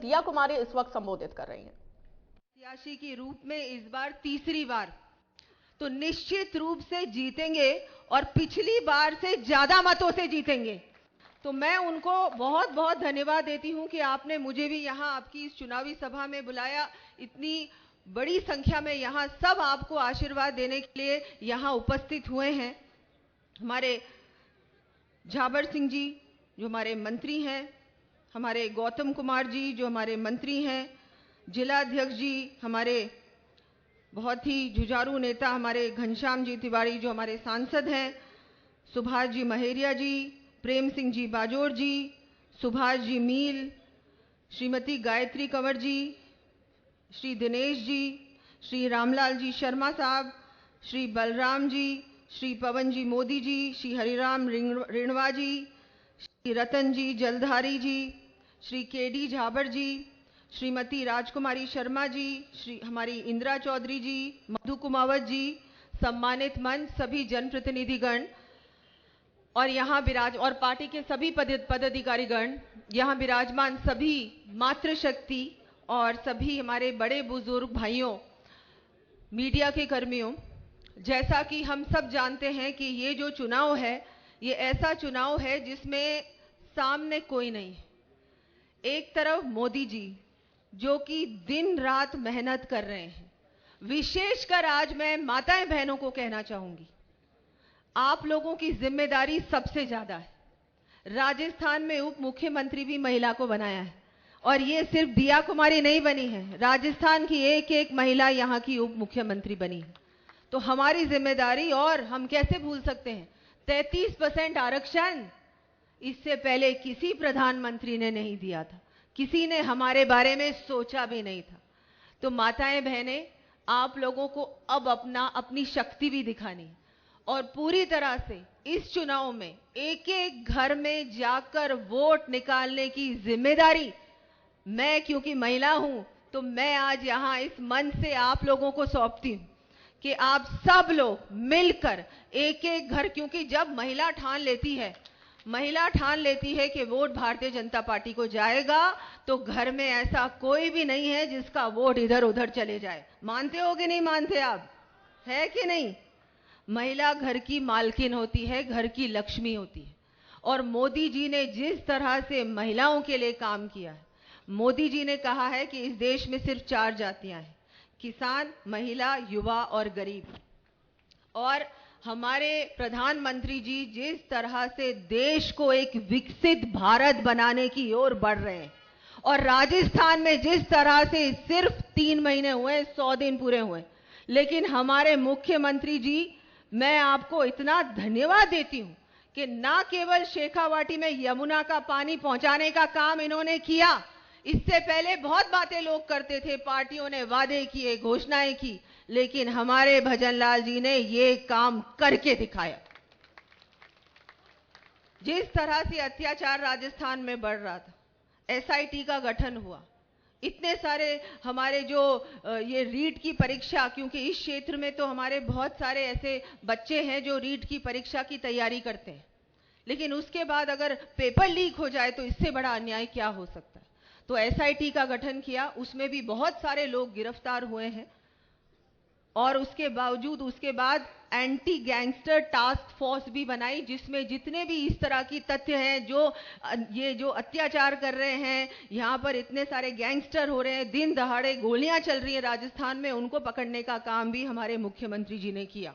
दिया कुमारी इस वक्त संबोधित कर रही हैं। प्रत्याशी के रूप में इस बार तीसरी बार तो निश्चित रूप से जीतेंगे और पिछली बार से ज्यादा मतों से जीतेंगे। तो मैं उनको बहुत बहुत धन्यवाद देती हूं कि आपने मुझे भी यहां आपकी इस चुनावी सभा में बुलाया। इतनी बड़ी संख्या में यहां सब आपको आशीर्वाद देने के लिए यहां उपस्थित हुए हैं। हमारे झाबर सिंह जी जो हमारे मंत्री हैं, हमारे गौतम कुमार जी जो हमारे मंत्री हैं, जिलाध्यक्ष जी हमारे बहुत ही जुझारू नेता हमारे घनश्याम जी तिवारी जो हमारे सांसद हैं, सुभाष जी महेरिया जी, प्रेम सिंह जी बाजोर जी, सुभाष जी मील, श्रीमती गायत्री कंवर जी, श्री दिनेश जी, श्री रामलाल जी शर्मा साहब, श्री बलराम जी, श्री पवन जी मोदी जी, श्री हरिराम रिणवा जी, श्री रतन जी जलधारी जी, श्री केडी झाबर जी, श्रीमती राजकुमारी शर्मा जी, श्री हमारी इंदिरा चौधरी जी, मधु कुमावत जी, सम्मानित मंच, सभी जनप्रतिनिधिगण और यहाँ और पार्टी के सभी पदाधिकारीगण, यहाँ विराजमान सभी मातृशक्ति और सभी हमारे बड़े बुजुर्ग भाइयों, मीडिया के कर्मियों, जैसा कि हम सब जानते हैं कि ये जो चुनाव है ये ऐसा चुनाव है जिसमें सामने कोई नहीं। एक तरफ मोदी जी जो कि दिन रात मेहनत कर रहे हैं, विशेषकर आज मैं माताएं बहनों को कहना चाहूंगी, आप लोगों की जिम्मेदारी सबसे ज्यादा है। राजस्थान में उप मुख्यमंत्री भी महिला को बनाया है और ये सिर्फ दिया कुमारी नहीं बनी है, राजस्थान की एक एक महिला यहाँ की उप मुख्यमंत्री बनी है। तो हमारी जिम्मेदारी, और हम कैसे भूल सकते हैं 33% आरक्षण इससे पहले किसी प्रधानमंत्री ने नहीं दिया था, किसी ने हमारे बारे में सोचा भी नहीं था। तो माताएं बहनें, आप लोगों को अब अपनी शक्ति भी दिखानी है और पूरी तरह से इस चुनाव में एक एक घर में जाकर वोट निकालने की जिम्मेदारी मैं, क्योंकि महिला हूं, तो मैं आज यहां इस मंच से आप लोगों को सौंपती हूं कि आप सब लोग मिलकर एक एक घर, क्योंकि जब महिला ठान लेती है कि वोट भारतीय जनता पार्टी को जाएगा तो घर में ऐसा कोई भी नहीं है जिसका वोट इधर उधर चले जाए। मानते हो कि नहीं मानते आप? है कि नहीं? महिला घर की मालकिन होती है, घर की लक्ष्मी होती है। और मोदी जी ने जिस तरह से महिलाओं के लिए काम किया है, मोदी जी ने कहा है कि इस देश में सिर्फ 4 जातियां हैं, किसान, महिला, युवा और गरीब। और हमारे प्रधानमंत्री जी जिस तरह से देश को एक विकसित भारत बनाने की ओर बढ़ रहे हैं, और राजस्थान में जिस तरह से सिर्फ 3 महीने हुए, 100 दिन पूरे हुए, लेकिन हमारे मुख्यमंत्री जी, मैं आपको इतना धन्यवाद देती हूं कि ना केवल शेखावाटी में यमुना का पानी पहुंचाने का काम इन्होंने किया, इससे पहले बहुत बातें लोग करते थे, पार्टियों ने वादे किए, घोषणाएं की, लेकिन हमारे भजनलाल जी ने ये काम करके दिखाया। जिस तरह से अत्याचार राजस्थान में बढ़ रहा था, एसआईटी का गठन हुआ, इतने सारे हमारे जो ये रीट की परीक्षा, क्योंकि इस क्षेत्र में तो हमारे बहुत सारे ऐसे बच्चे हैं जो रीट की परीक्षा की तैयारी करते हैं, लेकिन उसके बाद अगर पेपर लीक हो जाए तो इससे बड़ा अन्याय क्या हो सकता है। तो एसआईटी का गठन किया, उसमें भी बहुत सारे लोग गिरफ्तार हुए हैं, और उसके बावजूद उसके बाद एंटी गैंगस्टर टास्क फोर्स भी बनाई, जिसमें जितने भी इस तरह की तथ्य हैं, जो अत्याचार कर रहे हैं, यहां पर इतने सारे गैंगस्टर हो रहे हैं, दिन दहाड़े गोलियां चल रही है राजस्थान में, उनको पकड़ने का काम भी हमारे मुख्यमंत्री जी ने किया।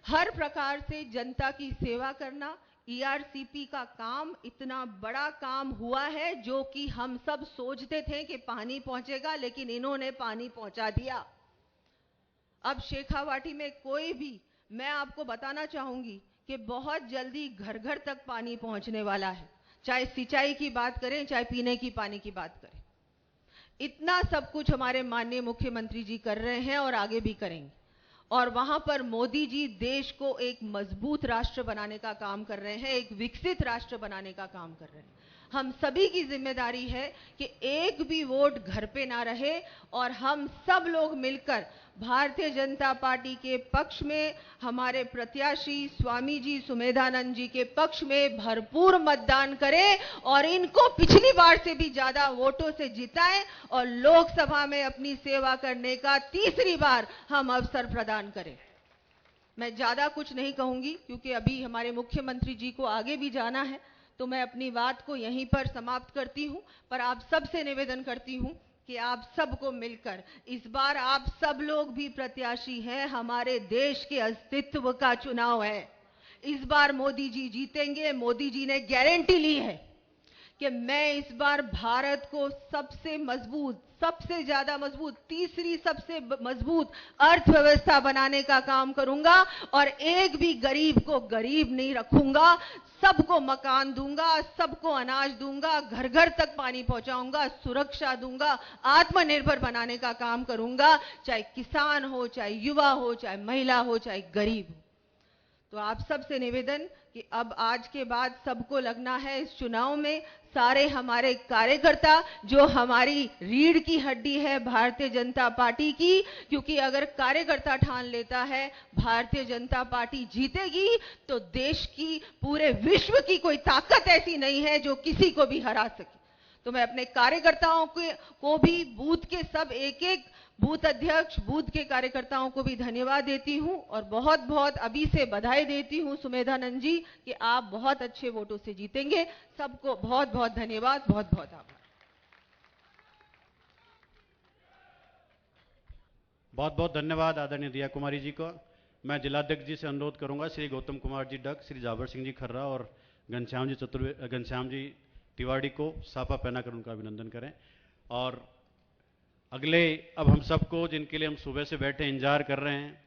हर प्रकार से जनता की सेवा करना, ईआरसीपी का काम इतना बड़ा काम हुआ है जो कि हम सब सोचते थे कि पानी पहुंचेगा, लेकिन इन्होंने पानी पहुंचा दिया। अब शेखावाटी में कोई भी, मैं आपको बताना चाहूंगी कि बहुत जल्दी घर घर तक पानी पहुंचने वाला है, चाहे सिंचाई की बात करें, चाहे पीने की पानी की बात करें। इतना सब कुछ हमारे माननीय मुख्यमंत्री जी कर रहे हैं और आगे भी करेंगे। और वहां पर मोदी जी देश को एक मजबूत राष्ट्र बनाने का काम कर रहे हैं, एक विकसित राष्ट्र बनाने का काम कर रहे हैं। हम सभी की जिम्मेदारी है कि एक भी वोट घर पे ना रहे और हम सब लोग मिलकर भारतीय जनता पार्टी के पक्ष में, हमारे प्रत्याशी स्वामी जी सुमेधानंद जी के पक्ष में भरपूर मतदान करें और इनको पिछली बार से भी ज्यादा वोटों से जिताएं और लोकसभा में अपनी सेवा करने का तीसरी बार हम अवसर प्रदान करें। मैं ज्यादा कुछ नहीं कहूंगी क्योंकि अभी हमारे मुख्यमंत्री जी को आगे भी जाना है, तो मैं अपनी बात को यहीं पर समाप्त करती हूं। पर आप सबसे निवेदन करती हूं कि आप सबको मिलकर, इस बार आप सब लोग भी प्रत्याशी हैं, हमारे देश के अस्तित्व का चुनाव है। इस बार मोदी जी जीतेंगे। मोदी जी ने गारंटी ली है कि मैं इस बार भारत को सबसे मजबूत, सबसे ज्यादा मजबूत, तीसरी सबसे मजबूत अर्थव्यवस्था बनाने का काम करूंगा और एक भी गरीब को गरीब नहीं रखूंगा। सबको मकान दूंगा, सबको अनाज दूंगा, घर घर तक पानी पहुंचाऊंगा, सुरक्षा दूंगा, आत्मनिर्भर बनाने का काम करूंगा, चाहे किसान हो, चाहे युवा हो, चाहे महिला हो, चाहे गरीब हो। तो आप सबसे निवेदन कि अब आज के बाद सबको लगना है इस चुनाव में। सारे हमारे कार्यकर्ता जो हमारी रीढ़ की हड्डी है भारतीय जनता पार्टी की, क्योंकि अगर कार्यकर्ता ठान लेता है भारतीय जनता पार्टी जीतेगी तो देश की, पूरे विश्व की कोई ताकत ऐसी नहीं है जो किसी को भी हरा सके। तो मैं अपने कार्यकर्ताओं को भी, बूथ के सब एक एक बूथ अध्यक्ष, बूथ के कार्यकर्ताओं को भी धन्यवाद देती हूं और बहुत बहुत अभी से बधाई देती हूं सुमेधानंद जी कि आप बहुत अच्छे वोटों से जीतेंगे। सबको बहुत बहुत धन्यवाद, बहुत बहुत आभार। बहुत बहुत धन्यवाद आदरणीय दिया कुमारी जी को। मैं जिलाध्यक्ष जी से अनुरोध करूंगा श्री गौतम कुमार जी डग, श्री जाबर सिंह जी खर्रा और घनश्याम जी तिवारी को साफा पहनाकर उनका अभिनंदन करें। और अगले, अब हम सबको जिनके लिए हम सुबह से बैठे इंतजार कर रहे हैं,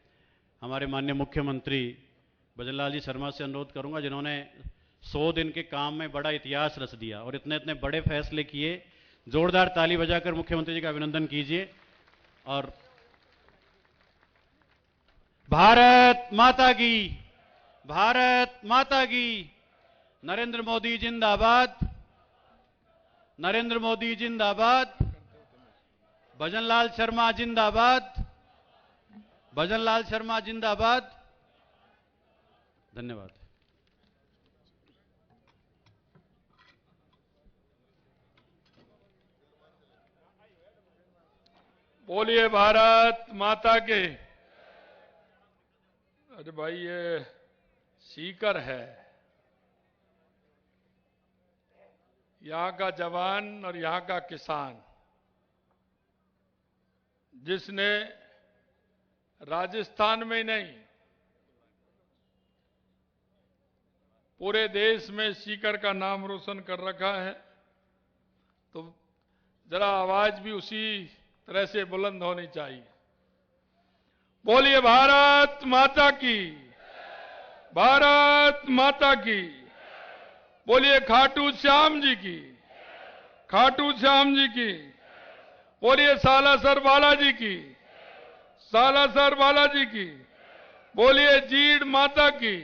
हमारे माननीय मुख्यमंत्री भजनलाल जी शर्मा से अनुरोध करूंगा, जिन्होंने 100 दिन के काम में बड़ा इतिहास रच दिया और इतने इतने बड़े फैसले किए। जोरदार ताली बजाकर मुख्यमंत्री जी का अभिनंदन कीजिए। और भारत माता की, भारत माता की, नरेंद्र मोदी जिंदाबाद, नरेंद्र मोदी जिंदाबाद, भजनलाल शर्मा जिंदाबाद, भजनलाल शर्मा जिंदाबाद। धन्यवाद। बोलिए भारत माता के। अरे भाई, ये सीकर है, यहां का जवान और यहां का किसान, जिसने राजस्थान में नहीं पूरे देश में सीकर का नाम रोशन कर रखा है, तो जरा आवाज भी उसी तरह से बुलंद होनी चाहिए। बोलिए भारत माता की, भारत माता की। बोलिए खाटू श्याम जी की, खाटू श्याम जी की। बोलिए सालासर बालाजी की, सालासर बालाजी की। बोलिए जीड माता की,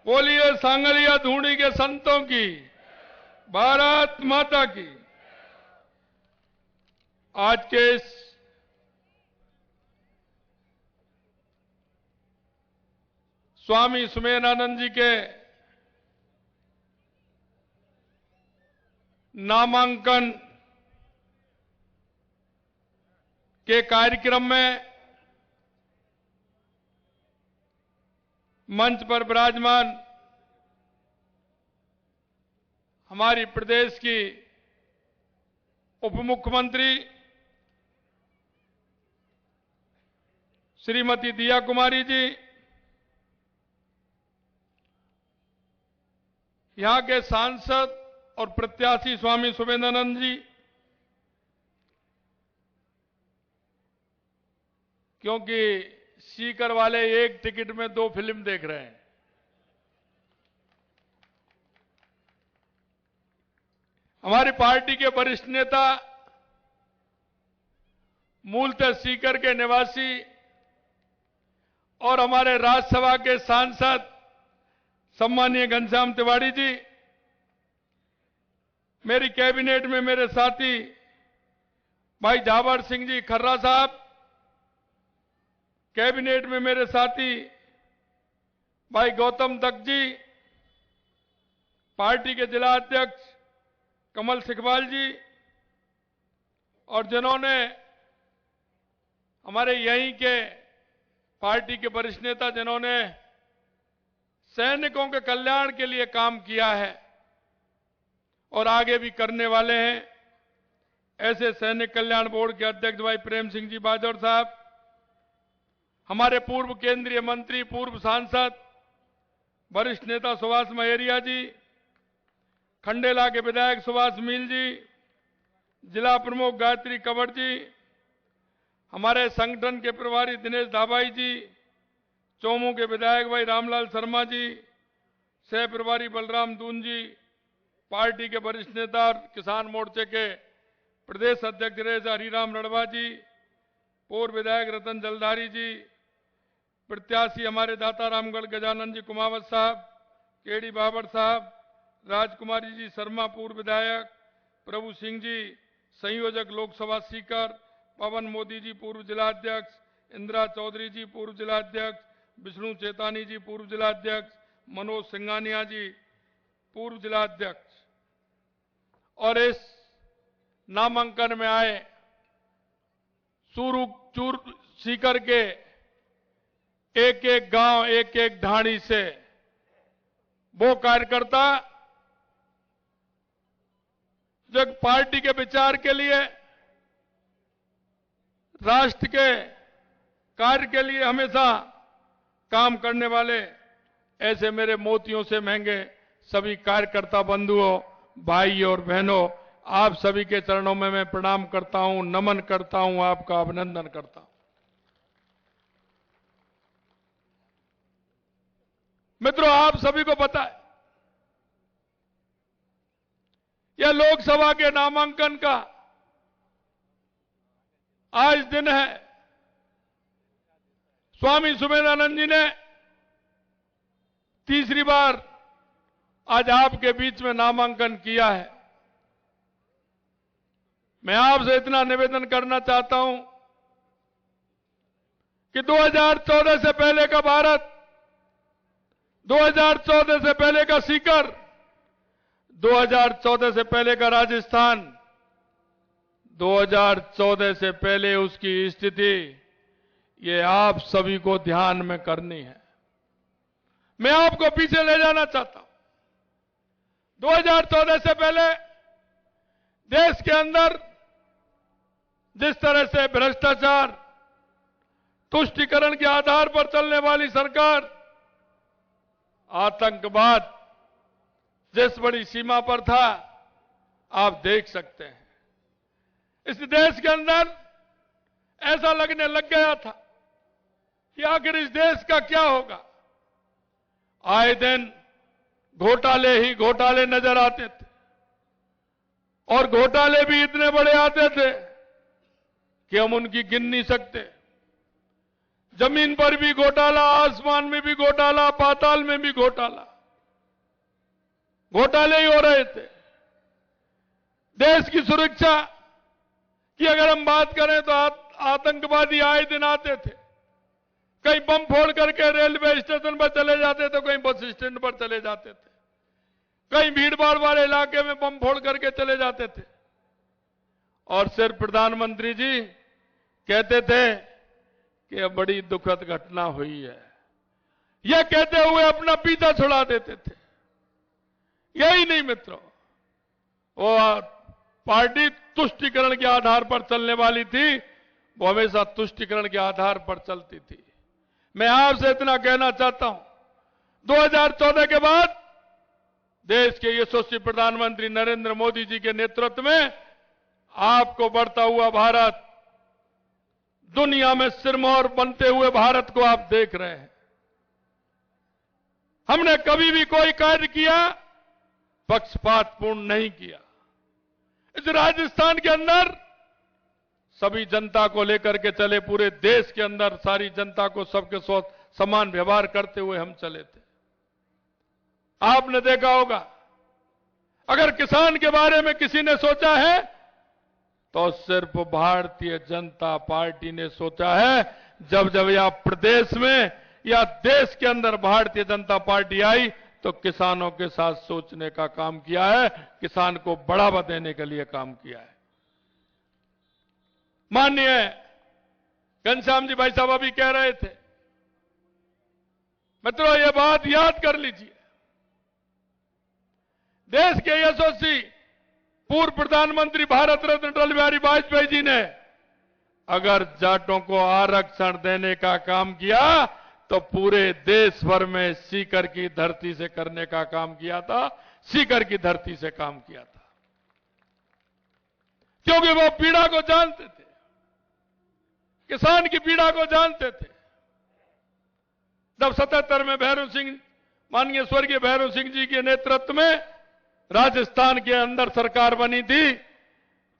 बोलिए सांगलिया धूड़ी के संतों की, भारत माता की। आज के इस स्वामी सुमेधानंद जी के नामांकन के कार्यक्रम में मंच पर विराजमान हमारी प्रदेश की उप मुख्यमंत्री श्रीमती दिया कुमारी जी, यहां के सांसद और प्रत्याशी स्वामी सुमेधानंद जी, क्योंकि सीकर वाले एक टिकट में 2 फिल्म देख रहे हैं। हमारी पार्टी के वरिष्ठ नेता, मूलतः सीकर के निवासी और हमारे राज्यसभा के सांसद सम्मानीय घनश्याम तिवारी जी, मेरी कैबिनेट में मेरे साथी भाई जाबर सिंह जी खर्रा साहब, कैबिनेट में मेरे साथी भाई गौतम दत्त जी, पार्टी के जिला अध्यक्ष कमल सिकवाल जी, और जिन्होंने हमारे यहीं के पार्टी के वरिष्ठ नेता जिन्होंने सैनिकों के कल्याण के लिए काम किया है और आगे भी करने वाले हैं, ऐसे सैनिक कल्याण बोर्ड के अध्यक्ष भाई प्रेम सिंह जी बाजौर साहब, हमारे पूर्व केंद्रीय मंत्री, पूर्व सांसद, वरिष्ठ नेता सुभाष महेरिया जी, खंडेला के विधायक सुभाष मील जी, जिला प्रमुख गायत्री कंवर जी, हमारे संगठन के प्रभारी दिनेश धाबाई जी, चोमू के विधायक भाई रामलाल शर्मा जी, सह प्रभारी बलराम दून जी, पार्टी के वरिष्ठ नेता और किसान मोर्चे के प्रदेश अध्यक्ष रहे हरिराम रड़वा जी, पूर्व विधायक रतन जलधारी जी, प्रत्याशी हमारे दाता रामगढ़ गजानन जी कुमावत साहब, केडी बाबर साहब, राजकुमारी जी शर्मा पूर्व विधायक, प्रभु सिंह जी संयोजक लोकसभा स्पीकर, पवन मोदी जी पूर्व जिला अध्यक्ष, इंदिरा चौधरी जी पूर्व जिला अध्यक्ष, विष्णु चेतानी जी पूर्व जिला अध्यक्ष, मनोज सिंघानिया जी पूर्व जिला अध्यक्ष, और इस नामांकन में आए चूर सीकर के एक एक गांव, एक एक ढाणी से वो कार्यकर्ता जो पार्टी के विचार के लिए, राष्ट्र के कार्य के लिए हमेशा काम करने वाले, ऐसे मेरे मोतियों से महंगे सभी कार्यकर्ता बंधुओं, भाई और बहनों, आप सभी के चरणों में मैं प्रणाम करता हूं, नमन करता हूं, आपका अभिनंदन करता हूं। मित्रों, आप सभी को पता है यह लोकसभा के नामांकन का आज दिन है। स्वामी सुमेधानंद जी ने तीसरी बार आज आपके बीच में नामांकन किया है। मैं आपसे इतना निवेदन करना चाहता हूं कि 2014 से पहले का भारत, 2014 से पहले का सीकर, 2014 से पहले का राजस्थान, 2014 से पहले उसकी स्थिति, ये आप सभी को ध्यान में करनी है। मैं आपको पीछे ले जाना चाहता हूं। 2014 से पहले देश के अंदर जिस तरह से भ्रष्टाचार, तुष्टीकरण के आधार पर चलने वाली सरकार, आतंकवाद जिस बड़ी सीमा पर था, आप देख सकते हैं। इस देश के अंदर ऐसा लगने लग गया था कि आखिर इस देश का क्या होगा। आए दिन घोटाले ही घोटाले नजर आते थे, और घोटाले भी इतने बड़े आते थे कि हम उनकी गिन नहीं सकते। जमीन पर भी घोटाला, आसमान में भी घोटाला, पाताल में भी घोटाला, घोटाले ही हो रहे थे। देश की सुरक्षा की अगर हम बात करें तो आतंकवादी आए दिन आते थे, कहीं बम फोड़ करके रेलवे स्टेशन पर चले जाते थे, कहीं बस स्टैंड पर चले जाते थे, कहीं भीड़भाड़ वाले इलाके में बम फोड़ करके चले जाते थे। और सिर्फ प्रधानमंत्री जी कहते थे कि अब बड़ी दुखद घटना हुई है, यह कहते हुए अपना पीछा छुड़ा देते थे। यही नहीं मित्रों, वो पार्टी तुष्टीकरण के आधार पर चलने वाली थी, वो हमेशा तुष्टीकरण के आधार पर चलती थी। मैं आपसे इतना कहना चाहता हूं, 2014 के बाद देश के यशस्वी प्रधानमंत्री नरेंद्र मोदी जी के नेतृत्व में आपको बढ़ता हुआ भारत, दुनिया में सिरमौर बनते हुए भारत को आप देख रहे हैं। हमने कभी भी कोई कार्य किया पक्षपातपूर्ण नहीं किया। इस राजस्थान के अंदर सभी जनता को लेकर के चले, पूरे देश के अंदर सारी जनता को सबके साथ समान व्यवहार करते हुए हम चले थे। आपने देखा होगा अगर किसान के बारे में किसी ने सोचा है तो सिर्फ भारतीय जनता पार्टी ने सोचा है। जब जब यह प्रदेश में या देश के अंदर भारतीय जनता पार्टी आई तो किसानों के साथ सोचने का काम किया है, किसान को बढ़ावा देने के लिए काम किया है। माननीय घनश्याम जी भाई साहब अभी कह रहे थे, मित्रों ये बात याद कर लीजिए, देश के यशस्वी पूर्व प्रधानमंत्री भारत रत्न अटल बिहारी वाजपेयी जी ने अगर जाटों को आरक्षण देने का काम किया तो पूरे देश भर में सीकर की धरती से करने का काम किया था, सीकर की धरती से काम किया था, क्योंकि वो पीड़ा को जानते थे, किसान की पीड़ा को जानते थे। जब 77 में भैरव सिंह, माननीय स्वर्गीय भैरव सिंह जी के नेतृत्व में राजस्थान के अंदर सरकार बनी थी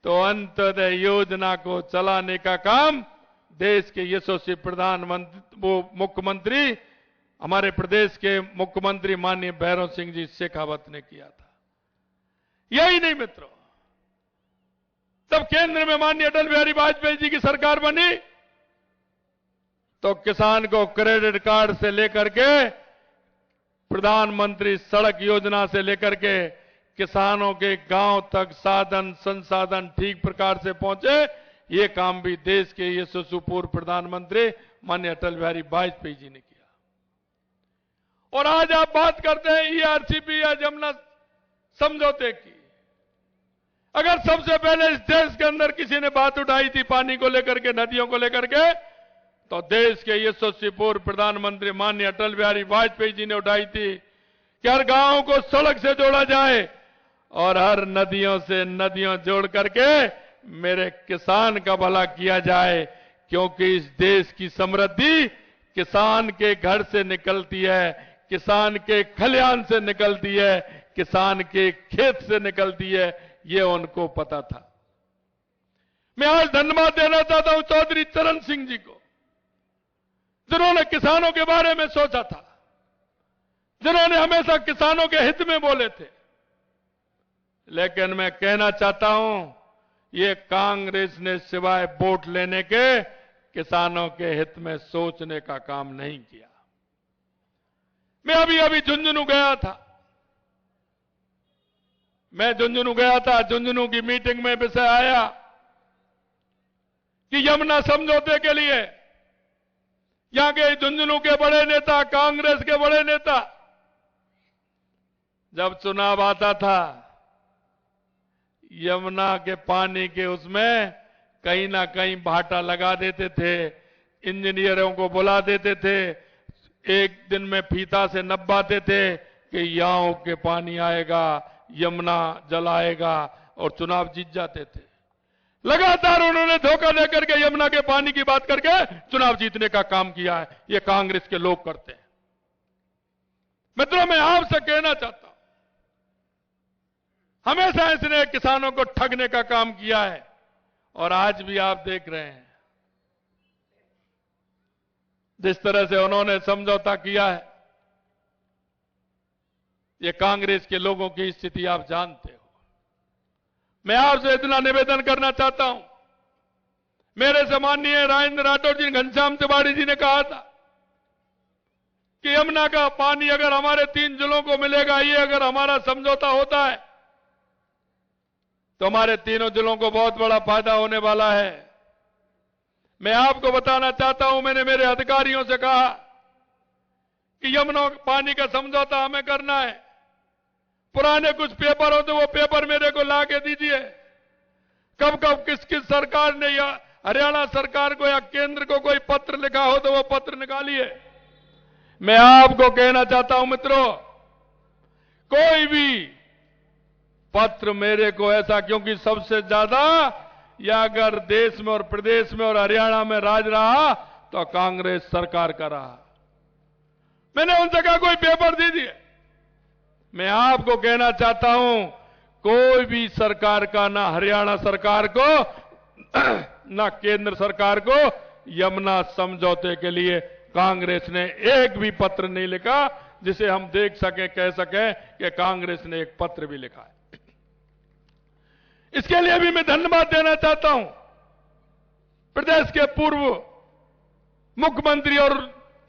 तो अंत्योदय योजना को चलाने का काम देश के यशस्वी प्रधानमंत्री, वो मुख्यमंत्री, हमारे प्रदेश के मुख्यमंत्री माननीय भैरव सिंह जी शेखावत ने किया था। यही नहीं मित्रों, तब केंद्र में माननीय अटल बिहारी वाजपेयी जी की सरकार बनी तो किसान को क्रेडिट कार्ड से लेकर के प्रधानमंत्री सड़क योजना से लेकर के किसानों के गांव तक साधन संसाधन ठीक प्रकार से पहुंचे, ये काम भी देश के यशस्वी पूर्व प्रधानमंत्री माननीय अटल बिहारी वाजपेयी जी ने किया। और आज आप बात करते हैं ईआरसीपी या यमुना समझौते की। अगर सबसे पहले इस देश के अंदर किसी ने बात उठाई थी पानी को लेकर के, नदियों को लेकर के, तो देश के यशस्वी पूर्व प्रधानमंत्री माननीय अटल बिहारी वाजपेयी जी ने उठाई थी कि हर गांव को सड़क से जोड़ा जाए और हर नदियों से नदियों जोड़ करके मेरे किसान का भला किया जाए, क्योंकि इस देश की समृद्धि किसान के घर से निकलती है, किसान के खलिहान से निकलती है, किसान के खेत से निकलती है, ये उनको पता था। मैं आज धन्यवाद देना चाहता हूं चौधरी चरण सिंह जी को, जिन्होंने किसानों के बारे में सोचा था, जिन्होंने हमेशा किसानों के हित में बोले थे। लेकिन मैं कहना चाहता हूं, ये कांग्रेस ने सिवाय वोट लेने के किसानों के हित में सोचने का काम नहीं किया। मैं अभी झुंझुनू गया था, झुंझुनू की मीटिंग में विषय आया कि यमुना समझौते के लिए यहां के झुंझुनू के बड़े नेता, कांग्रेस के बड़े नेता, जब चुनाव आता था यमुना के पानी के उसमें कहीं ना कहीं भाटा लगा देते थे, इंजीनियरों को बुला देते थे, एक दिन में फीता से नब्बाते थे कि यहां के पानी आएगा, यमुना जल आएगा, और चुनाव जीत जाते थे। लगातार उन्होंने धोखा देकर के यमुना के पानी की बात करके चुनाव जीतने का काम किया है। ये कांग्रेस के लोग करते हैं। मित्रों, मैं आपसे कहना चाहता हूं, हमेशा इसने किसानों को ठगने का काम किया है और आज भी आप देख रहे हैं जिस तरह से उन्होंने समझौता किया है। ये कांग्रेस के लोगों की स्थिति आप जानते हो। मैं आपसे इतना निवेदन करना चाहता हूं, मेरे से माननीय राजेंद्र राठौर जी, घनश्याम तिवारी जी ने कहा था कि यमुना का पानी अगर हमारे 3 जिलों को मिलेगा, ये अगर हमारा समझौता होता है तो हमारे तीनों जिलों को बहुत बड़ा फायदा होने वाला है। मैं आपको बताना चाहता हूं, मैंने मेरे अधिकारियों से कहा कि यमुना पानी का समझौता हमें करना है। पुराने कुछ पेपर हो तो वो पेपर मेरे को ला के दीजिए, कब कब किस किस सरकार ने या हरियाणा सरकार को या केंद्र को कोई पत्र लिखा हो तो वो पत्र निकालिए। मैं आपको कहना चाहता हूं मित्रों, कोई भी पत्र मेरे को ऐसा, क्योंकि सबसे ज्यादा या अगर देश में और प्रदेश में और हरियाणा में राज रहा तो कांग्रेस सरकार का रहा। मैंने उनसे कहा कोई पेपर दीजिए। मैं आपको कहना चाहता हूं, कोई भी सरकार का, ना हरियाणा सरकार को ना केंद्र सरकार को यमुना समझौते के लिए कांग्रेस ने एक भी पत्र नहीं लिखा जिसे हम देख सके, कह सके कि कांग्रेस ने एक पत्र भी लिखा है। इसके लिए भी मैं धन्यवाद देना चाहता हूं प्रदेश के पूर्व मुख्यमंत्री और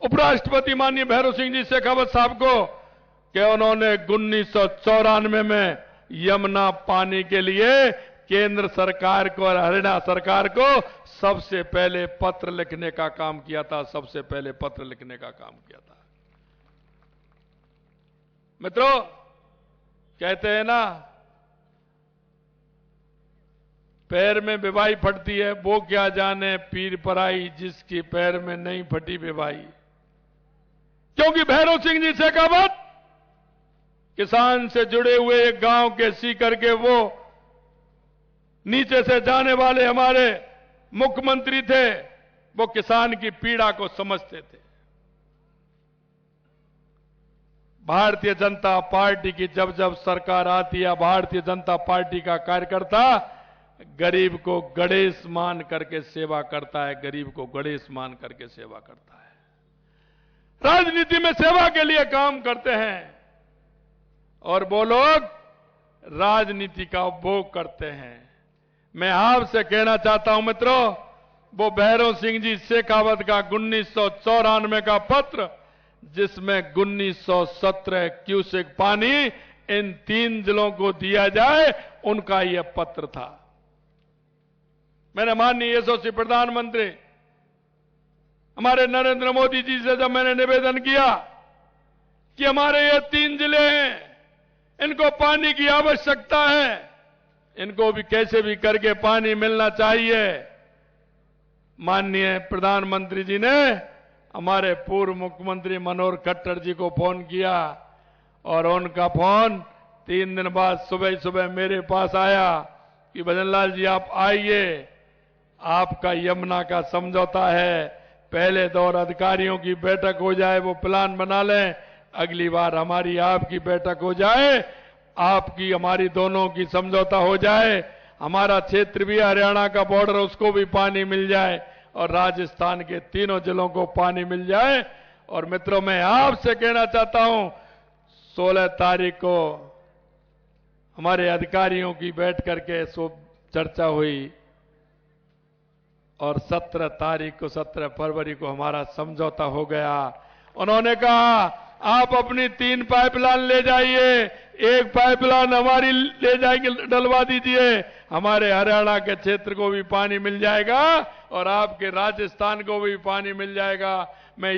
उपराष्ट्रपति माननीय भैरव सिंह जी शेखावत साहब को कि उन्होंने 1994 में यमुना पानी के लिए केंद्र सरकार को और हरियाणा सरकार को सबसे पहले पत्र लिखने का काम किया था, सबसे पहले पत्र लिखने का काम किया था। मित्रों, कहते हैं ना, पैर में बेवाई फटती है, वो क्या जाने पीर पराई जिसकी पैर में नहीं फटी बेवाई। क्योंकि भैरव सिंह जी शेखावत किसान से जुड़े हुए एक गांव के सीकर के वो नीचे से जाने वाले हमारे मुख्यमंत्री थे। वो किसान की पीड़ा को समझते थे। भारतीय जनता पार्टी की जब जब सरकार आती है, भारतीय जनता पार्टी का कार्यकर्ता गरीब को गणेश मान करके सेवा करता है, गरीब को गणेश मान करके सेवा करता है। राजनीति में सेवा के लिए काम करते हैं और वो लोग राजनीति का उपभोग करते हैं। मैं आपसे कहना चाहता हूं मित्रों, वो भैरव सिंह जी शेखावत का 1994 का पत्र, जिसमें 1917 क्यूसेक पानी इन 3 जिलों को दिया जाए, उनका यह पत्र था। मैंने माननीय यशस्वी प्रधानमंत्री हमारे नरेंद्र मोदी जी से जब मैंने निवेदन किया कि हमारे ये 3 जिले हैं, इनको पानी की आवश्यकता है, इनको भी कैसे भी करके पानी मिलना चाहिए, माननीय प्रधानमंत्री जी ने हमारे पूर्व मुख्यमंत्री मनोहर खट्टर जी को फोन किया और उनका फोन 3 दिन बाद सुबह सुबह मेरे पास आया कि भजनलाल जी आप आइए, आपका यमुना का समझौता है, पहले दौर अधिकारियों की बैठक हो जाए, वो प्लान बना लें, अगली बार हमारी आपकी बैठक हो जाए, आपकी हमारी दोनों की समझौता हो जाए, हमारा क्षेत्र भी हरियाणा का बॉर्डर उसको भी पानी मिल जाए और राजस्थान के 3 जिलों को पानी मिल जाए। और मित्रों, मैं आपसे कहना चाहता हूं, 16 तारीख को हमारे अधिकारियों की बैठ करके चर्चा हुई और 17 तारीख को 17 फरवरी को हमारा समझौता हो गया। उन्होंने कहा आप अपनी 3 पाइपलाइन ले जाइए, एक पाइपलाइन हमारी ले जाएंगे, डलवा दीजिए, हमारे हरियाणा के क्षेत्र को भी पानी मिल जाएगा और आपके राजस्थान को भी पानी मिल जाएगा। मैं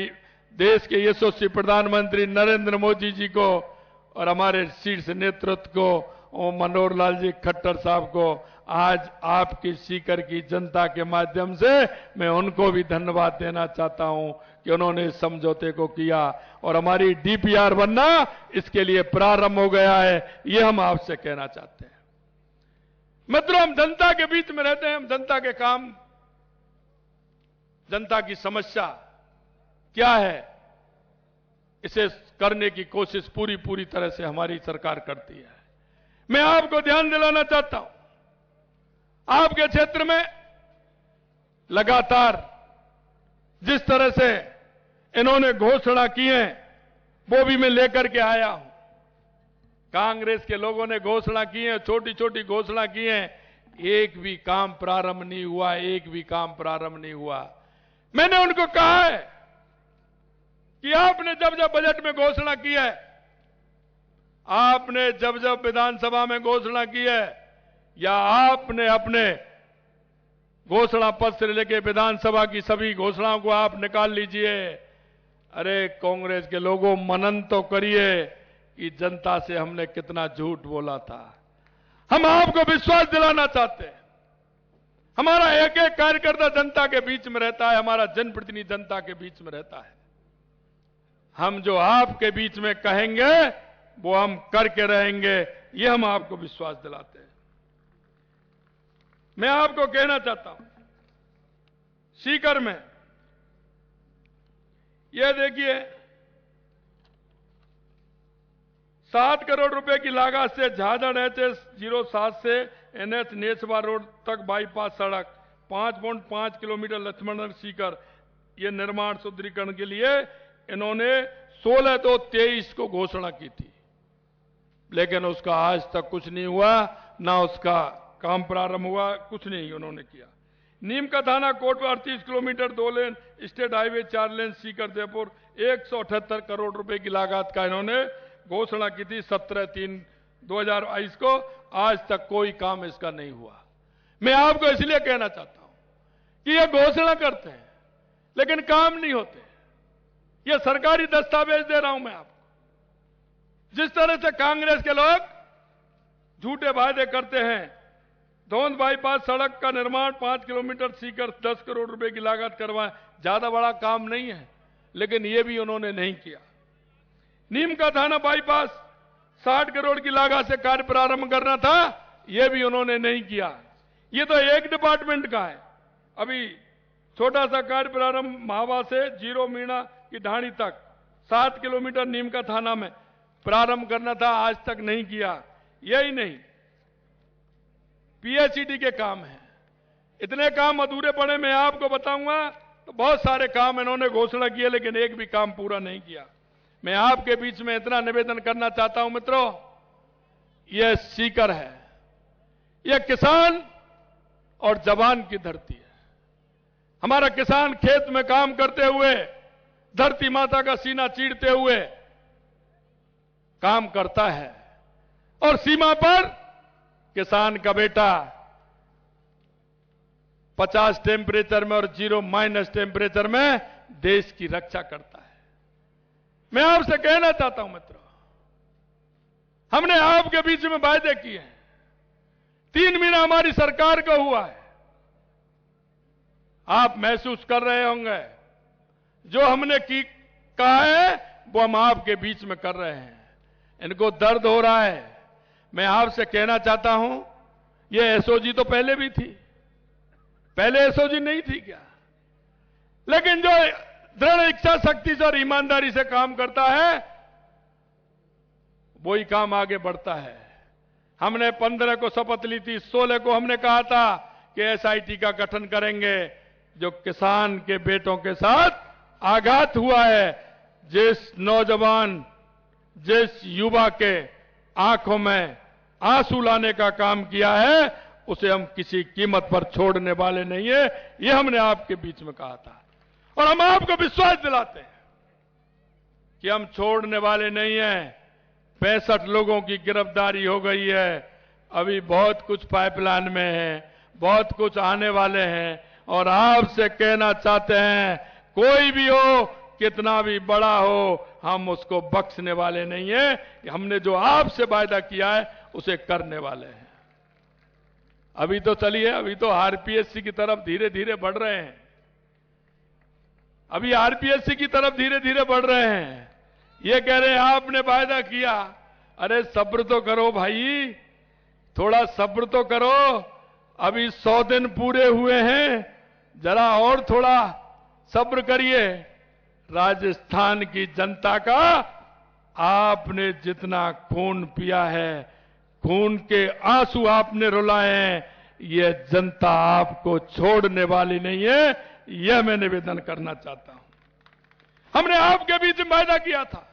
देश के यशस्वी प्रधानमंत्री नरेंद्र मोदी जी को और हमारे शीर्ष नेतृत्व को, मनोहर लाल जी खट्टर साहब को, आज आपकी सीकर की जनता के माध्यम से मैं उनको भी धन्यवाद देना चाहता हूं कि उन्होंने इस समझौते को किया और हमारी डीपीआर बनना इसके लिए प्रारंभ हो गया है, ये हम आपसे कहना चाहते हैं। मित्रों, हम जनता के बीच में रहते हैं, हम जनता के काम, जनता की समस्या क्या है, इसे करने की कोशिश पूरी तरह से हमारी सरकार करती है। मैं आपको ध्यान दिलाना चाहता हूं, आपके क्षेत्र में लगातार जिस तरह से इन्होंने घोषणा की है वो भी मैं लेकर के आया हूं। कांग्रेस के लोगों ने घोषणा की है, छोटी छोटी घोषणा की है, एक भी काम प्रारंभ नहीं हुआ, एक भी काम प्रारंभ नहीं हुआ। मैंने उनको कहा है कि आपने जब जब बजट में घोषणा की है, आपने जब जब विधानसभा में घोषणा की है, या आपने अपने घोषणा पत्र लेके विधानसभा की सभी घोषणाओं को आप निकाल लीजिए। अरे कांग्रेस के लोगों, मनन तो करिए कि जनता से हमने कितना झूठ बोला था। हम आपको विश्वास दिलाना चाहते हैं, हमारा एक एक कार्यकर्ता जनता के बीच में रहता है, हमारा जनप्रतिनिधि जनता के बीच में रहता है। हम जो आपके बीच में कहेंगे वो हम करके रहेंगे, ये हम आपको विश्वास दिलाते हैं। मैं आपको कहना चाहता हूं, सीकर में यह देखिए 7 करोड़ रुपए की लागत से झाझड़ HS 07 से NH नेसवा रोड तक बाईपास सड़क 5.5 किलोमीटर लक्ष्मणनगर सीकर, यह निर्माण सुदृढ़ीकरण के लिए इन्होंने 16/2/23 को घोषणा की थी, लेकिन उसका आज तक कुछ नहीं हुआ, ना उसका काम प्रारंभ हुआ, कुछ नहीं उन्होंने किया। नीम का थाना कोट 38 किलोमीटर 2 लेन स्टेट हाईवे 4 लेन सीकर जयपुर 178 करोड़ रुपए की लागत का इन्होंने घोषणा की थी 17/3/2022 को। आज तक कोई काम इसका नहीं हुआ। मैं आपको इसलिए कहना चाहता हूं कि ये घोषणा करते हैं लेकिन काम नहीं होते। ये सरकारी दस्तावेज दे रहा हूं मैं आपको। जिस तरह से कांग्रेस के लोग झूठे वादे करते हैं, धौंध बाईपास सड़क का निर्माण 5 किलोमीटर सीकर 10 करोड़ रुपए की लागत करवाएं, ज्यादा बड़ा काम नहीं है, लेकिन यह भी उन्होंने नहीं किया। नीम का थाना बाईपास 60 करोड़ की लागत से कार्य प्रारंभ करना था, यह भी उन्होंने नहीं किया। ये तो एक डिपार्टमेंट का है। अभी छोटा सा कार्य प्रारंभ महावा से जीरो मीणा की ढाणी तक 7 किलोमीटर नीम का थाना में प्रारंभ करना था, आज तक नहीं किया। यही नहीं, पीएचईडी के काम हैं, इतने काम अधूरे पड़े। मैं आपको बताऊंगा तो बहुत सारे काम इन्होंने घोषणा किए लेकिन एक भी काम पूरा नहीं किया। मैं आपके बीच में इतना निवेदन करना चाहता हूं मित्रों, यह सीकर है, यह किसान और जवान की धरती है। हमारा किसान खेत में काम करते हुए धरती माता का सीना चीरते हुए काम करता है, और सीमा पर किसान का बेटा 50 टेम्परेचर में और 0 टेम्परेचर में देश की रक्षा करता है। मैं आपसे कहना चाहता हूं मित्रों, हमने आपके बीच में वायदे किए हैं। 3 महीना हमारी सरकार का हुआ है। आप महसूस कर रहे होंगे जो हमने कहा है वो हम आपके बीच में कर रहे हैं। इनको दर्द हो रहा है। मैं आपसे कहना चाहता हूं, ये एसओजी तो पहले भी थी, पहले एसओजी नहीं थी क्या? लेकिन जो दृढ़ इच्छा शक्ति से और ईमानदारी से काम करता है वही काम आगे बढ़ता है। हमने 15 को शपथ ली थी, 16 को हमने कहा था कि एसआईटी का गठन करेंगे। जो किसान के बेटों के साथ आघात हुआ है, जिस नौजवान, जिस युवा के आंखों में आंसू लाने का काम किया है, उसे हम किसी कीमत पर छोड़ने वाले नहीं है। यह हमने आपके बीच में कहा था और हम आपको विश्वास दिलाते हैं कि हम छोड़ने वाले नहीं हैं। 65 लोगों की गिरफ्तारी हो गई है। अभी बहुत कुछ पाइपलाइन में है, बहुत कुछ आने वाले हैं। और आपसे कहना चाहते हैं, कोई भी हो, कितना भी बड़ा हो, हम उसको बख्शने वाले नहीं है। हमने जो आपसे वायदा किया है उसे करने वाले हैं। अभी तो चलिए, अभी तो आरपीएससी की तरफ धीरे धीरे बढ़ रहे हैं। अभी आरपीएससी की तरफ धीरे धीरे बढ़ रहे हैं। ये कह रहे हैं आपने वायदा किया। अरे सब्र तो करो भाई, थोड़ा सब्र तो करो। अभी 100 दिन पूरे हुए हैं, जरा और थोड़ा सब्र करिए। राजस्थान की जनता का आपने जितना खून पिया है, खून के आंसू आपने रुलाए हैं, यह जनता आपको छोड़ने वाली नहीं है। यह मैं निवेदन करना चाहता हूं। हमने आपके बीच में वायदा किया था।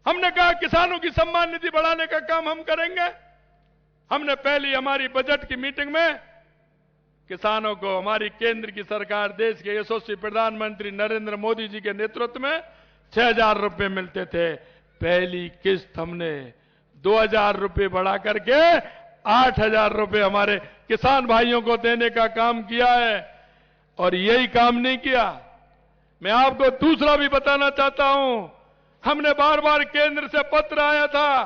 हमने कहा किसानों की सम्मान निधि बढ़ाने का काम हम करेंगे। हमने पहली हमारी बजट की मीटिंग में किसानों को, हमारी केंद्र की सरकार, देश के यशस्वी प्रधानमंत्री नरेंद्र मोदी जी के नेतृत्व में 6,000 रुपए मिलते थे। पहली किस्त हमने 2,000 रुपए बढ़ा करके 8,000 रुपए हमारे किसान भाइयों को देने का काम किया है। और यही काम नहीं किया, मैं आपको दूसरा भी बताना चाहता हूं। हमने बार बार केंद्र से पत्र आया था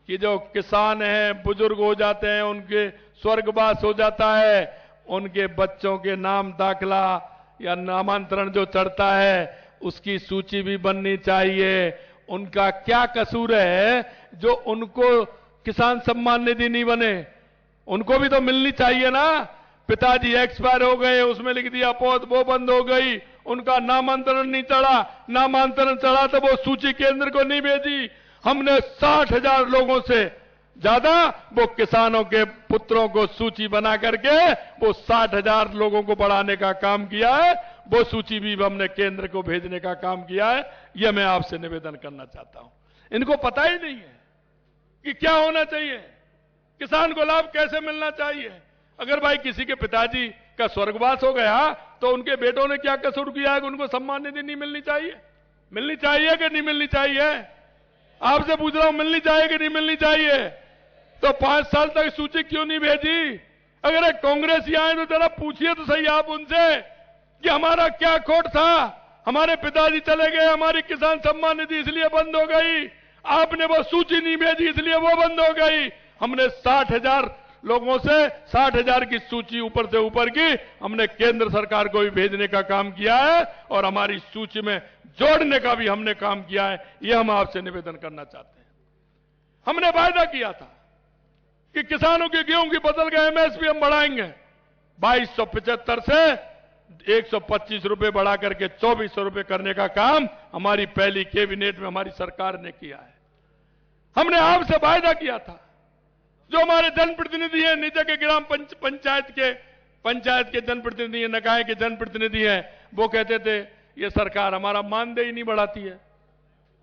कि जो किसान हैं, बुजुर्ग हो जाते हैं, उनके स्वर्गवास हो जाता है, उनके बच्चों के नाम दाखिला या नामांतरण जो चढ़ता है उसकी सूची भी बननी चाहिए। उनका क्या कसूर है जो उनको किसान सम्मान निधि नहीं बने? उनको भी तो मिलनी चाहिए ना। पिताजी एक्सपायर हो गए, उसमें लिख दिया पौध, वो बंद हो गई, उनका नामांतरण नहीं चढ़ा। नामांतरण चढ़ा तो वो सूची केंद्र को नहीं भेजी। हमने 60,000 लोगों से ज्यादा वो किसानों के पुत्रों को सूची बना करके वो 60,000 लोगों को बढ़ाने का काम किया है। वो सूची भी हमने केंद्र को भेजने का काम किया है। यह मैं आपसे निवेदन करना चाहता हूं। इनको पता ही नहीं है कि क्या होना चाहिए। किसान को लाभ कैसे मिलना चाहिए? अगर भाई किसी के पिताजी का स्वर्गवास हो गया तो उनके बेटों ने क्या कसूर किया है कि उनको सम्मान निधि नहीं मिलनी चाहिए? मिलनी चाहिए कि नहीं मिलनी चाहिए? आपसे पूछ रहा हूं, मिलनी चाहिए कि नहीं मिलनी चाहिए? तो 5 साल तक सूची क्यों नहीं भेजी? अगर एक कांग्रेसी आए तो जरा पूछिए तो सही आप उनसे कि हमारा क्या खोट था, हमारे पिताजी चले गए, हमारी किसान सम्मान निधि इसलिए बंद हो गई, आपने वो सूची नहीं भेजी इसलिए वो बंद हो गई। हमने 60,000 लोगों से 60,000 की सूची ऊपर से ऊपर की हमने केंद्र सरकार को भी भेजने का काम किया है और हमारी सूची में जोड़ने का भी हमने काम किया है। यह हम आपसे निवेदन करना चाहते हैं। हमने वायदा किया था कि किसानों की गेहूं की फसल का एमएसपी हम बढ़ाएंगे, 2275 से 125 रुपए बढ़ा करके 2400 रुपए करने का काम हमारी पहली कैबिनेट में हमारी सरकार ने किया है। हमने आपसे वायदा किया था, जो हमारे जनप्रतिनिधि हैं, नीचे के ग्राम पंचायत के जनप्रतिनिधि हैं, निकाय के जनप्रतिनिधि हैं, वो कहते थे ये सरकार हमारा मानदेय नहीं बढ़ाती है।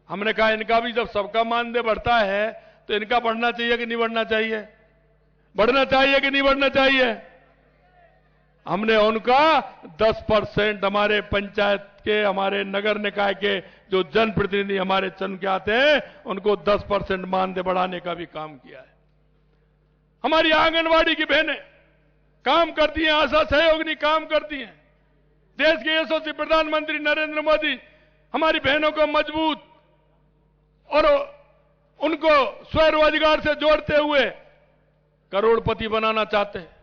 हमने कहा इनका भी जब सबका मानदेय बढ़ता है तो इनका बढ़ना चाहिए कि नहीं बढ़ना चाहिए? बढ़ना चाहिए कि नहीं बढ़ना चाहिए? हमने उनका 10% हमारे पंचायत के, हमारे नगर निकाय के जो जनप्रतिनिधि हमारे चुन के आते हैं उनको 10% मानदेय बढ़ाने का भी काम किया है। हमारी आंगनवाड़ी की बहनें काम करती हैं, आशा सहयोगिनी काम करती हैं। देश के यशस्वी प्रधानमंत्री नरेंद्र मोदी हमारी बहनों को मजबूत और उनको स्वरोजगार से जोड़ते हुए करोड़पति बनाना चाहते हैं।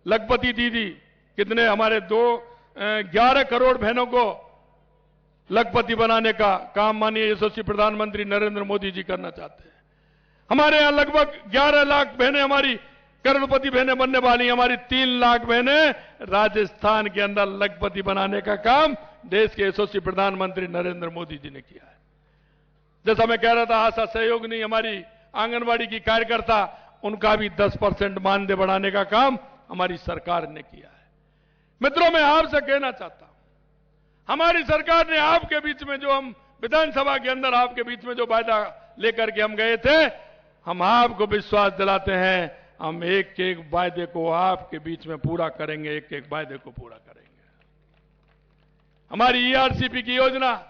लखपति दीदी कितने हमारे 11 करोड़ बहनों को लखपति बनाने का काम माननीय यशस्वी प्रधानमंत्री नरेंद्र मोदी जी करना चाहते हैं। हमारे यहां लगभग 11 लाख बहनें हमारी करोड़पति बहनें बनने वाली। हमारी 3 लाख बहनें राजस्थान के अंदर लखपति बनाने का काम देश के यशस्वी प्रधानमंत्री नरेंद्र मोदी जी ने किया है। जैसा मैं कह रहा था, आशा सहयोगिनी हमारी आंगनवाड़ी की कार्यकर्ता, उनका भी 10% मानदेय बढ़ाने का काम हमारी सरकार ने किया है। मित्रों, मैं आपसे कहना चाहता हूं, हमारी सरकार ने आपके बीच में जो हम विधानसभा के अंदर आपके बीच में जो वायदा लेकर के हम गए थे, हम आपको विश्वास दिलाते हैं हम एक एक वायदे को आपके बीच में पूरा करेंगे, एक एक वायदे को पूरा करेंगे। हमारी ईआरसीपी की योजना,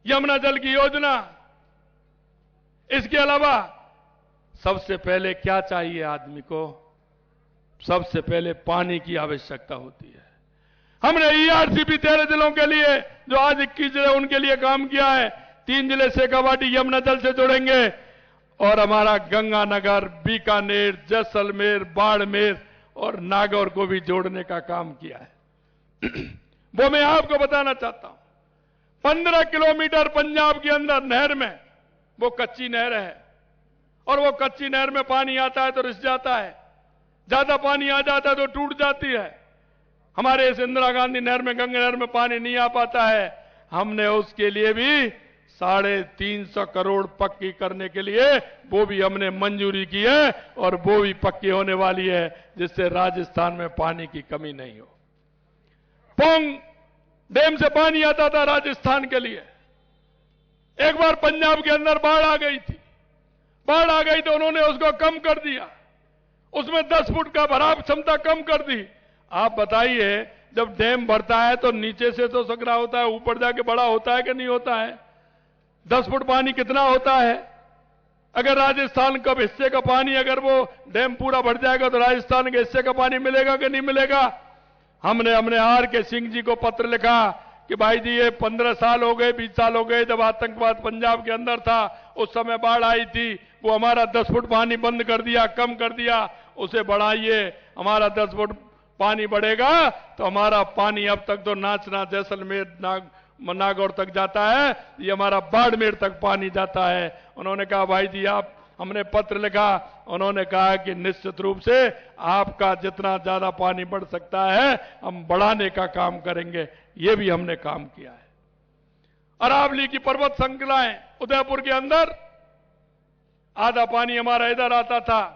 यमुना जल की योजना, इसके अलावा सबसे पहले क्या चाहिए आदमी को? सबसे पहले पानी की आवश्यकता होती है। हमने ईआरसीपी 13 जिलों के लिए जो आज 21 जिले उनके लिए काम किया है। 3 जिले शेखावाटी यमुना जल से जोड़ेंगे और हमारा गंगानगर, बीकानेर, जैसलमेर, बाड़मेर और नागौर को भी जोड़ने का काम किया है। वो मैं आपको बताना चाहता हूं, 15 किलोमीटर पंजाब के अंदर नहर में, वो कच्ची नहर है और वो कच्ची नहर में पानी आता है तो रिस जाता है, ज्यादा पानी आ जाता है तो टूट जाती है। हमारे इस इंदिरा गांधी नहर में, गंगा नहर में पानी नहीं आ पाता है। हमने उसके लिए भी 350 करोड़ पक्की करने के लिए वो भी हमने मंजूरी की है और वो भी पक्की होने वाली है, जिससे राजस्थान में पानी की कमी नहीं हो। पोंग डैम से पानी आता था राजस्थान के लिए। एक बार पंजाब के अंदर बाढ़ आ गई थी। बाढ़ आ गई तो उन्होंने उसको कम कर दिया, उसमें 10 फुट का भराव क्षमता कम कर दी। आप बताइए, जब डैम भरता है तो नीचे से तो सकरा होता है, ऊपर जाके बड़ा होता है कि नहीं होता है? 10 फुट पानी कितना होता है? अगर राजस्थान का हिस्से का पानी, अगर वो डैम पूरा भर जाएगा तो राजस्थान के हिस्से का पानी मिलेगा कि नहीं मिलेगा? हमने आर के सिंह जी को पत्र लिखा कि भाई जी ये 15 साल हो गए, 20 साल हो गए, जब आतंकवाद पंजाब के अंदर था उस समय बाढ़ आई थी, वो हमारा 10 फुट पानी बंद कर दिया, कम कर दिया, उसे बढ़ाइए। हमारा 10 फुट पानी बढ़ेगा तो हमारा पानी अब तक तो नाचना जैसलमेर नागौर तक जाता है, ये हमारा बाड़मेर तक पानी जाता है। उन्होंने कहा भाई जी आप, हमने पत्र लिखा, उन्होंने कहा कि निश्चित रूप से आपका जितना ज्यादा पानी बढ़ सकता है हम बढ़ाने का काम करेंगे। ये भी हमने काम किया है। अरावली की पर्वत श्रृंखलाएं, उदयपुर के अंदर आधा पानी हमारा इधर आता था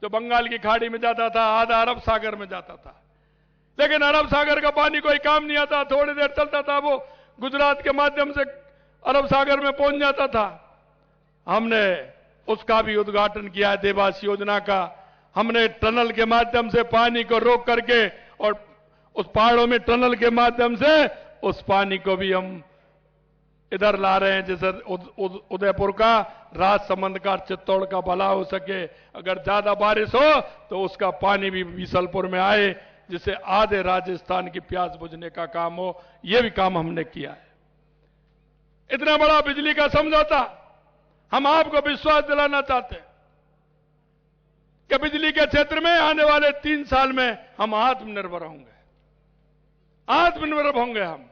जो बंगाल की खाड़ी में जाता था, आधा अरब सागर में जाता था। लेकिन अरब सागर का पानी कोई काम नहीं आता, थोड़ी देर चलता था, वो गुजरात के माध्यम से अरब सागर में पहुंच जाता था। हमने उसका भी उद्घाटन किया है, देवास योजना का। हमने टनल के माध्यम से पानी को रोक करके और उस पहाड़ों में टनल के माध्यम से उस पानी को भी हम इधर ला रहे हैं, जैसे उदयपुर का, राजसमंद का, चित्तौड़ का भला हो सके। अगर ज्यादा बारिश हो तो उसका पानी भी बीसलपुर में आए, जिससे आधे राजस्थान की प्यास बुझने का काम हो। यह भी काम हमने किया है। इतना बड़ा बिजली का समझौता, हम आपको विश्वास दिलाना चाहते हैं कि बिजली के क्षेत्र में आने वाले 3 साल में हम आत्मनिर्भर होंगे। आत्मनिर्भर होंगे हम।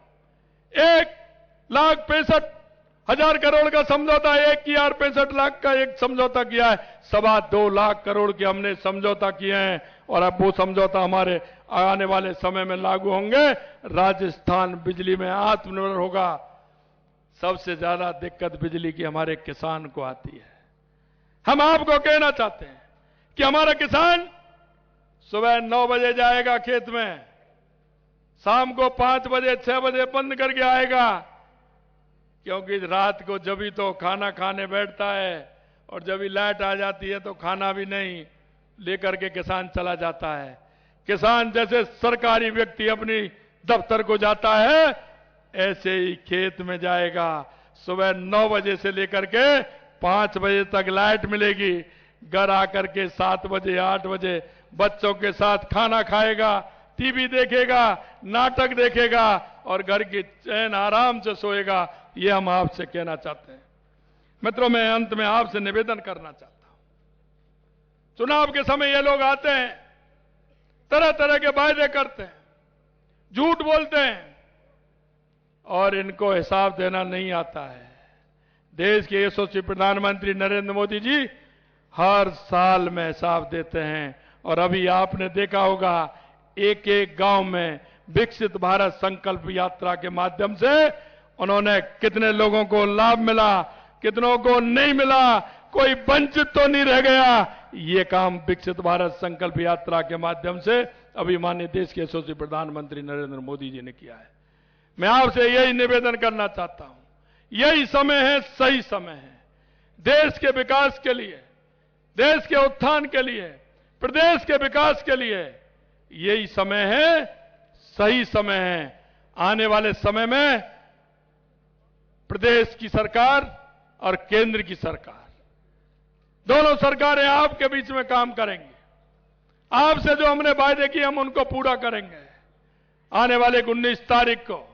1,65,000 करोड़ का समझौता एक किया और 65 लाख का एक समझौता किया है। 2.25 लाख करोड़ के हमने समझौता किए हैं और अब वो समझौता हमारे आने वाले समय में लागू होंगे। राजस्थान बिजली में आत्मनिर्भर होगा। सबसे ज्यादा दिक्कत बिजली की हमारे किसान को आती है। हम आपको कहना चाहते हैं कि हमारा किसान सुबह 9 बजे जाएगा खेत में, शाम को 5 बजे 6 बजे बंद करके आएगा, क्योंकि रात को जब ही तो खाना खाने बैठता है और जब ही लाइट आ जाती है तो खाना भी नहीं लेकर के किसान चला जाता है। किसान जैसे सरकारी व्यक्ति अपनी दफ्तर को जाता है, ऐसे ही खेत में जाएगा। सुबह 9 बजे से लेकर के 5 बजे तक लाइट मिलेगी। घर आकर के 7 बजे 8 बजे बच्चों के साथ खाना खाएगा, टीवी देखेगा, नाटक देखेगा और घर की चैन आराम से सोएगा। ये हम आपसे कहना चाहते हैं। मित्रों, मैं अंत में आपसे निवेदन करना चाहता हूं। चुनाव के समय ये लोग आते हैं, तरह तरह के वायदे करते हैं, झूठ बोलते हैं और इनको हिसाब देना नहीं आता है। देश के यशस्वी प्रधानमंत्री नरेंद्र मोदी जी हर साल में हिसाब देते हैं और अभी आपने देखा होगा एक एक गांव में विकसित भारत संकल्प यात्रा के माध्यम से उन्होंने कितने लोगों को लाभ मिला, कितनों को नहीं मिला, कोई वंचित तो नहीं रह गया। ये काम विकसित भारत संकल्प यात्रा के माध्यम से अभी माननीय देश के यशस्वी प्रधानमंत्री नरेंद्र मोदी जी ने किया है। मैं आपसे यही निवेदन करना चाहता हूं, यही समय है, सही समय है देश के विकास के लिए, देश के उत्थान के लिए, प्रदेश के विकास के लिए। यही समय है, सही समय है। आने वाले समय में प्रदेश की सरकार और केंद्र की सरकार, दोनों सरकारें आपके बीच में काम करेंगी। आपसे जो हमने वायदे किए हम उनको पूरा करेंगे। आने वाले 19 तारीख को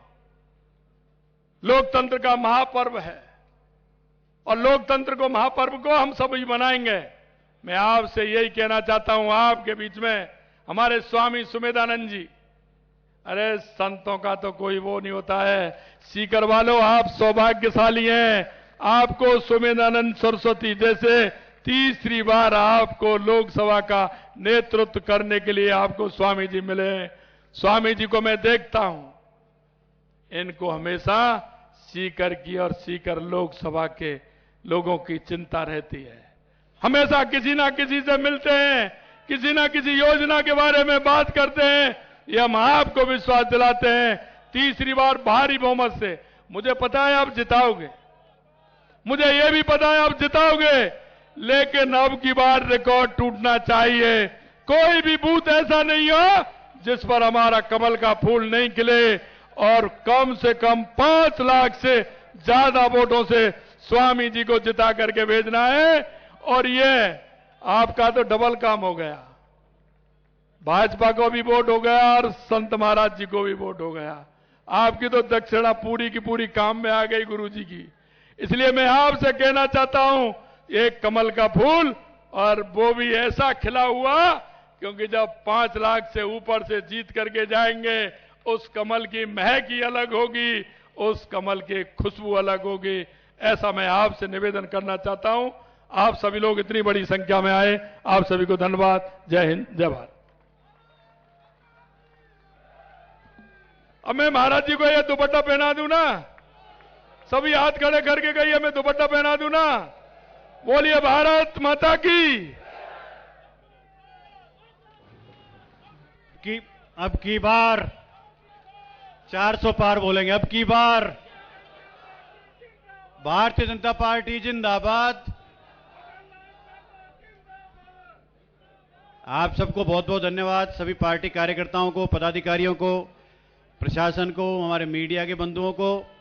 लोकतंत्र का महापर्व है और लोकतंत्र को महापर्व को हम सभी मनाएंगे। मैं आपसे यही कहना चाहता हूं, आपके बीच में हमारे स्वामी सुमेधानंद जी, अरे संतों का तो कोई वो नहीं होता है। सीकर वालों, आप सौभाग्यशाली हैं। आपको सुमेधानंद सरस्वती जैसे तीसरी बार आपको लोकसभा का नेतृत्व करने के लिए आपको स्वामी जी मिले। स्वामी जी को मैं देखता हूं, इनको हमेशा सीकर की और सीकर लोकसभा के लोगों की चिंता रहती है। हमेशा किसी ना किसी से मिलते हैं, किसी ना किसी योजना के बारे में बात करते हैं। ये हम आपको विश्वास दिलाते हैं, तीसरी बार भारी बहुमत से। मुझे पता है आप जिताओगे, मुझे यह भी पता है आप जिताओगे, लेकिन अब की बार रिकॉर्ड टूटना चाहिए। कोई भी बूथ ऐसा नहीं हो जिस पर हमारा कमल का फूल नहीं खिले और कम से कम 5 लाख से ज्यादा वोटों से स्वामी जी को जिता करके भेजना है। और ये आपका तो डबल काम हो गया, भाजपा को भी वोट हो गया और संत महाराज जी को भी वोट हो गया। आपकी तो दक्षिणा पूरी की पूरी काम में आ गई गुरु जी की। इसलिए मैं आपसे कहना चाहता हूं, एक कमल का फूल और वो भी ऐसा खिला हुआ, क्योंकि जब 5 लाख से ऊपर से जीत करके जाएंगे, उस कमल की महक ही अलग होगी, उस कमल की खुशबू अलग होगी। ऐसा मैं आपसे निवेदन करना चाहता हूं। आप सभी लोग इतनी बड़ी संख्या में आए, आप सभी को धन्यवाद। जय हिंद, जय भारत। अब मैं महाराज जी को ये दुपट्टा पहना दूं ना, सभी हाथ खड़े करके कहिए मैं दुपट्टा पहना दूं ना। बोलिए भारत माता की। अब की बार 400 पार बोलेंगे। अब की बार भारतीय जनता पार्टी जिंदाबाद, आप सबको बहुत बहुत धन्यवाद, सभी पार्टी कार्यकर्ताओं को, पदाधिकारियों को, प्रशासन को, हमारे मीडिया के बंधुओं को।